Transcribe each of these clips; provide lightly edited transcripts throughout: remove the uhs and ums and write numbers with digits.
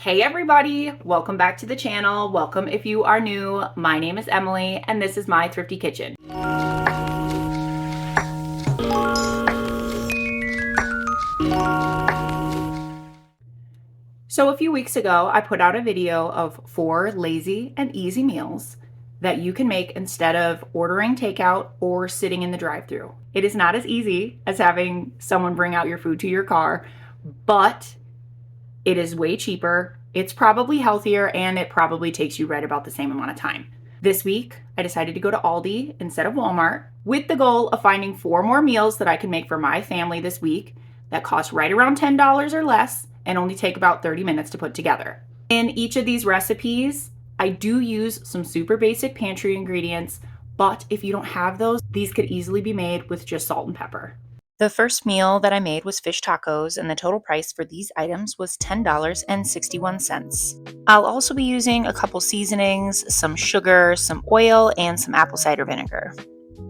Hey everybody, welcome back to the channel. Welcome if you are new. My name is Emily and this is my thrifty kitchen. So a few weeks ago, I put out a video of 4 lazy and easy meals that you can make instead of ordering takeout or sitting in the drive-thru. It is not as easy as having someone bring out your food to your car, but it is way cheaper, it's probably healthier, and it probably takes you right about the same amount of time. This week, I decided to go to Aldi instead of Walmart with the goal of finding 4 more meals that I can make for my family this week that cost right around $10 or less and only take about 30 minutes to put together. In each of these recipes, I do use some super basic pantry ingredients, but if you don't have those, these could easily be made with just salt and pepper. The first meal that I made was fish tacos, and the total price for these items was $10.61. I'll also be using a couple seasonings, some sugar, some oil, and some apple cider vinegar.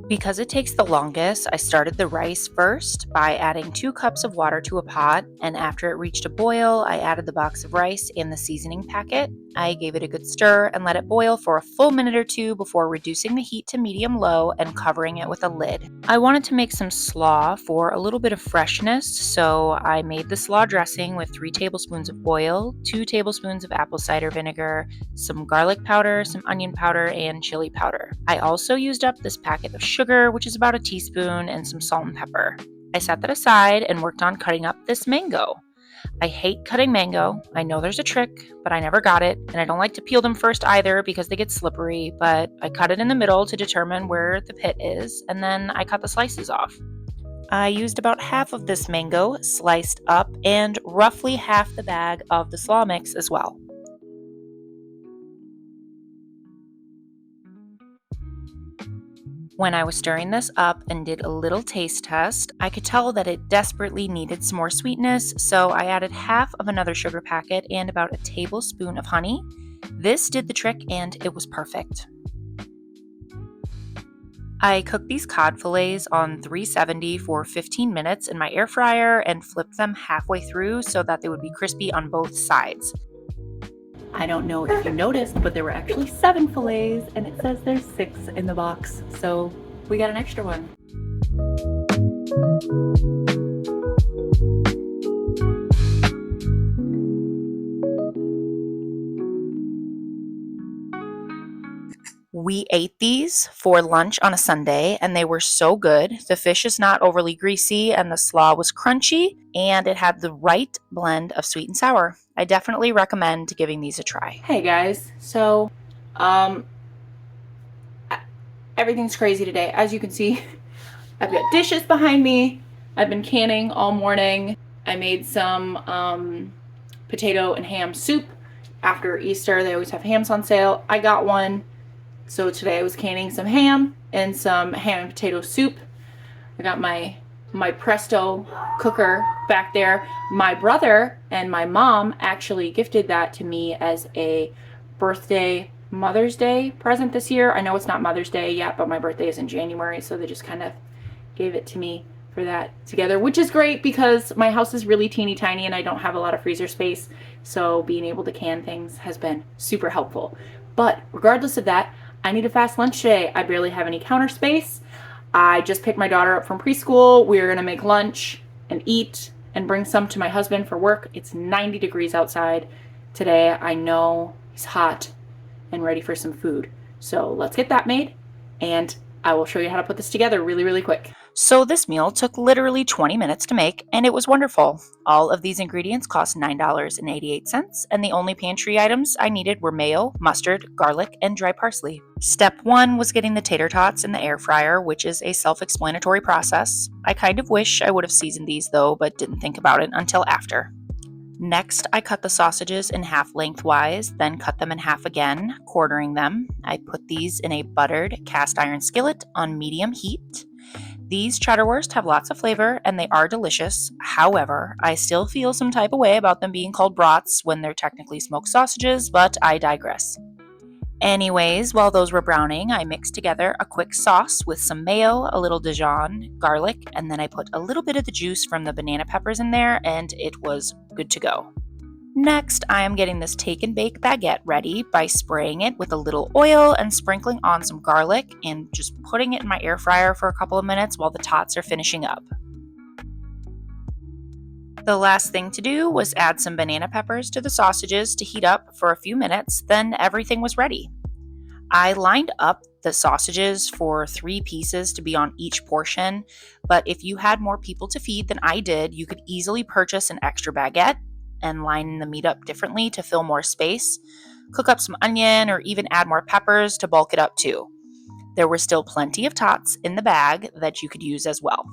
Because it takes the longest, I started the rice first by adding 2 cups of water to a pot, and after it reached a boil, I added the box of rice and the seasoning packet. I gave it a good stir and let it boil for a full minute or 2 before reducing the heat to medium-low and covering it with a lid. I wanted to make some slaw for a little bit of freshness, so I made the slaw dressing with 3 tablespoons of oil, 2 tablespoons of apple cider vinegar, some garlic powder, some onion powder, and chili powder. I also used up this packet of sugar, which is about a teaspoon, and some salt and pepper. I set that aside and worked on cutting up this mango. I hate cutting mango. I know there's a trick, but I never got it, and I don't like to peel them first either because they get slippery, but I cut it in the middle to determine where the pit is, and then I cut the slices off. I used about half of this mango sliced up and roughly half the bag of the slaw mix as well. When I was stirring this up and did a little taste test, I could tell that it desperately needed some more sweetness, so I added half of another sugar packet and about a tablespoon of honey. This did the trick and it was perfect. I cooked these cod fillets on 370 for 15 minutes in my air fryer and flipped them halfway through so that they would be crispy on both sides. I don't know if you noticed, but there were actually 7 fillets, and it says there's 6 in the box, so we got an extra one. We ate these for lunch on a Sunday, and they were so good. The fish is not overly greasy, and the slaw was crunchy, and it had the right blend of sweet and sour. I definitely recommend giving these a try. Hey guys, so everything's crazy today. As you can see, I've got dishes behind me. I've been canning all morning. I made some potato and ham soup. After Easter, they always have hams on sale. I got one. So today I was canning some ham and some ham and potato soup. I got my Presto cooker back there. My brother and my mom actually gifted that to me as a birthday Mother's Day present this year. I know it's not Mother's Day yet, but my birthday is in January, so they just kind of gave it to me for that together, which is great because my house is really teeny tiny and I don't have a lot of freezer space, so being able to can things has been super helpful. But regardless of that, I need a fast lunch today. I barely have any counter space. I just picked my daughter up from preschool. We're gonna make lunch and eat and bring some to my husband for work. It's 90 degrees outside today. I know he's hot and ready for some food. So let's get that made, and I will show you how to put this together really, really quick. So this meal took literally 20 minutes to make, and it was wonderful. All of these ingredients cost $9.88, and the only pantry items I needed were mayo, mustard, garlic, and dry parsley. Step 1 was getting the tater tots in the air fryer, which is a self-explanatory process. I kind of wish I would have seasoned these though, but didn't think about it until after. Next, I cut the sausages in half lengthwise, then cut them in half again, quartering them. I put these in a buttered cast iron skillet on medium heat. These cheddar-wurst have lots of flavor and they are delicious. However, I still feel some type of way about them being called brats when they're technically smoked sausages, but I digress. Anyways, while those were browning, I mixed together a quick sauce with some mayo, a little Dijon, garlic, and then I put a little bit of the juice from the banana peppers in there, and it was good to go. Next, I am getting this take and bake baguette ready by spraying it with a little oil and sprinkling on some garlic and just putting it in my air fryer for a couple of minutes while the tots are finishing up. The last thing to do was add some banana peppers to the sausages to heat up for a few minutes, then everything was ready. I lined up the sausages for 3 pieces to be on each portion, but if you had more people to feed than I did, you could easily purchase an extra baguette and line the meat up differently to fill more space, cook up some onion, or even add more peppers to bulk it up too. There were still plenty of tots in the bag that you could use as well.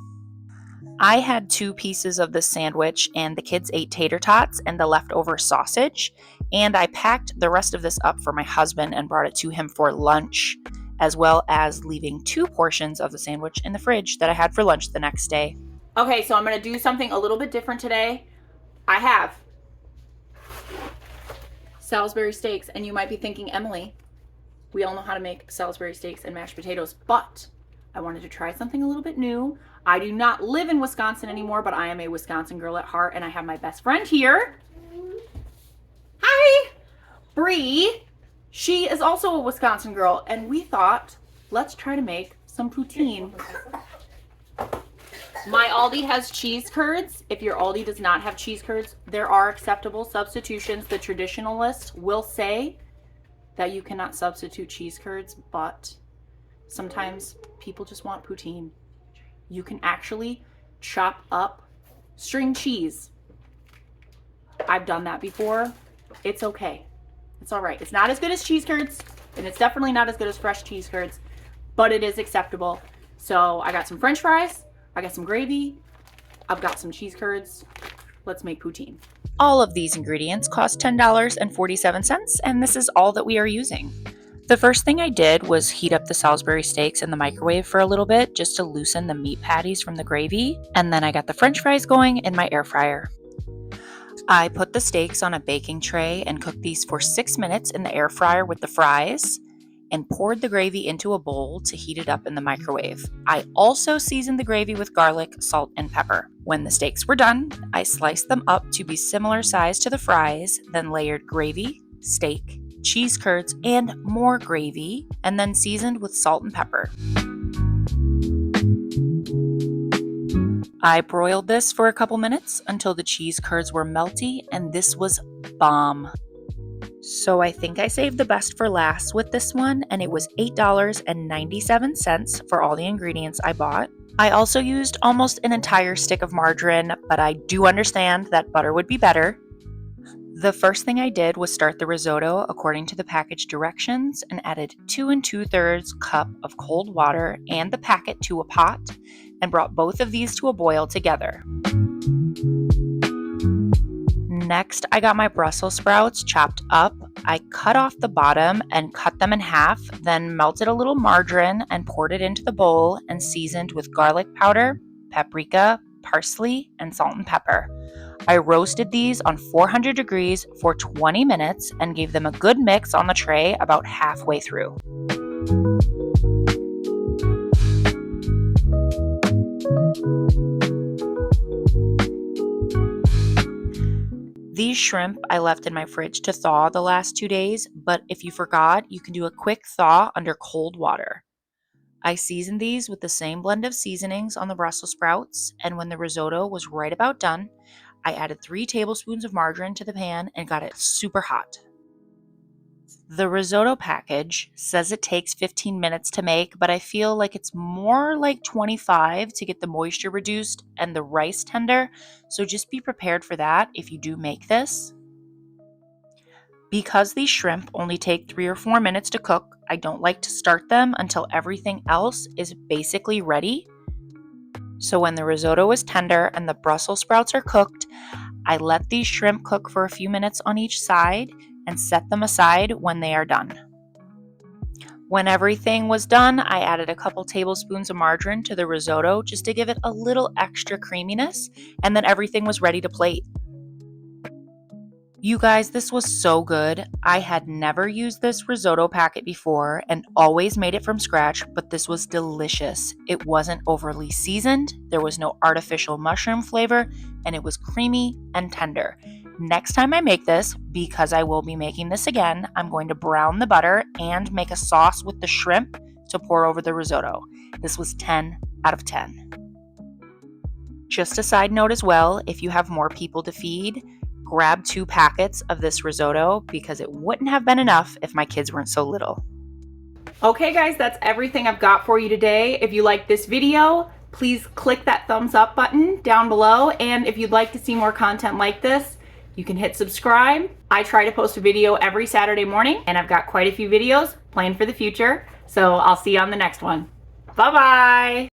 I had 2 pieces of the sandwich, and the kids ate tater tots and the leftover sausage, and I packed the rest of this up for my husband and brought it to him for lunch, as well as leaving 2 portions of the sandwich in the fridge that I had for lunch the next day. Okay, so I'm going to do something a little bit different today. I have Salisbury steaks, and you might be thinking, Emily, we all know how to make Salisbury steaks and mashed potatoes, but I wanted to try something a little bit new. I do not live in Wisconsin anymore, but I am a Wisconsin girl at heart, and I have my best friend here. Hi, Bree. She is also a Wisconsin girl, and we thought, let's try to make some poutine. My Aldi has cheese curds. If your Aldi does not have cheese curds, there are acceptable substitutions. The traditionalists will say that you cannot substitute cheese curds, but sometimes people just want poutine. You can actually chop up string cheese. I've done that before. It's okay. It's all right. It's not as good as cheese curds, and it's definitely not as good as fresh cheese curds, but it is acceptable. So I got some French fries. I got some gravy. I've got some cheese curds. Let's make poutine. All of these ingredients cost $10.47, and this is all that we are using. The first thing I did was heat up the Salisbury steaks in the microwave for a little bit just to loosen the meat patties from the gravy, and then I got the French fries going in my air fryer. I put the steaks on a baking tray and cooked these for 6 minutes in the air fryer with the fries, and poured the gravy into a bowl to heat it up in the microwave. I also seasoned the gravy with garlic, salt, and pepper. When the steaks were done, I sliced them up to be similar size to the fries, then layered gravy, steak, cheese curds, and more gravy, and then seasoned with salt and pepper. I broiled this for a couple minutes until the cheese curds were melty, and this was bomb. So I think I saved the best for last with this one, and it was $8.97 for all the ingredients I bought. I also used almost an entire stick of margarine, but I do understand that butter would be better. The first thing I did was start the risotto according to the package directions and added 2 2/3 cup of cold water and the packet to a pot and brought both of these to a boil together. Next, I got my Brussels sprouts chopped up. I cut off the bottom and cut them in half, then melted a little margarine and poured it into the bowl and seasoned with garlic powder, paprika, parsley, and salt and pepper. I roasted these on 400 degrees for 20 minutes and gave them a good mix on the tray about halfway through. These shrimp I left in my fridge to thaw the last 2 days, but if you forgot, you can do a quick thaw under cold water. I seasoned these with the same blend of seasonings on the Brussels sprouts, and when the risotto was right about done, I added 3 tablespoons of margarine to the pan and got it super hot. The risotto package says it takes 15 minutes to make, but I feel like it's more like 25 to get the moisture reduced and the rice tender, so just be prepared for that if you do make this. Because these shrimp only take 3 or 4 minutes to cook, I don't like to start them until everything else is basically ready. So when the risotto is tender and the Brussels sprouts are cooked, I let these shrimp cook for a few minutes on each side and set them aside when they are done. When everything was done, I added a couple tablespoons of margarine to the risotto just to give it a little extra creaminess, and then everything was ready to plate. You guys, this was so good. I had never used this risotto packet before and always made it from scratch, but this was delicious. It wasn't overly seasoned, there was no artificial mushroom flavor, and it was creamy and tender. Next time I make this, because I will be making this again, I'm going to brown the butter and make a sauce with the shrimp to pour over the risotto. This was 10 out of 10. Just a side note as well, if you have more people to feed, grab 2 packets of this risotto because it wouldn't have been enough if my kids weren't so little. Okay guys, that's everything I've got for you today. If you like this video, please click that thumbs up button down below. And if you'd like to see more content like this, you can hit subscribe. I try to post a video every Saturday morning, and I've got quite a few videos planned for the future. So I'll see you on the next one. Bye-bye.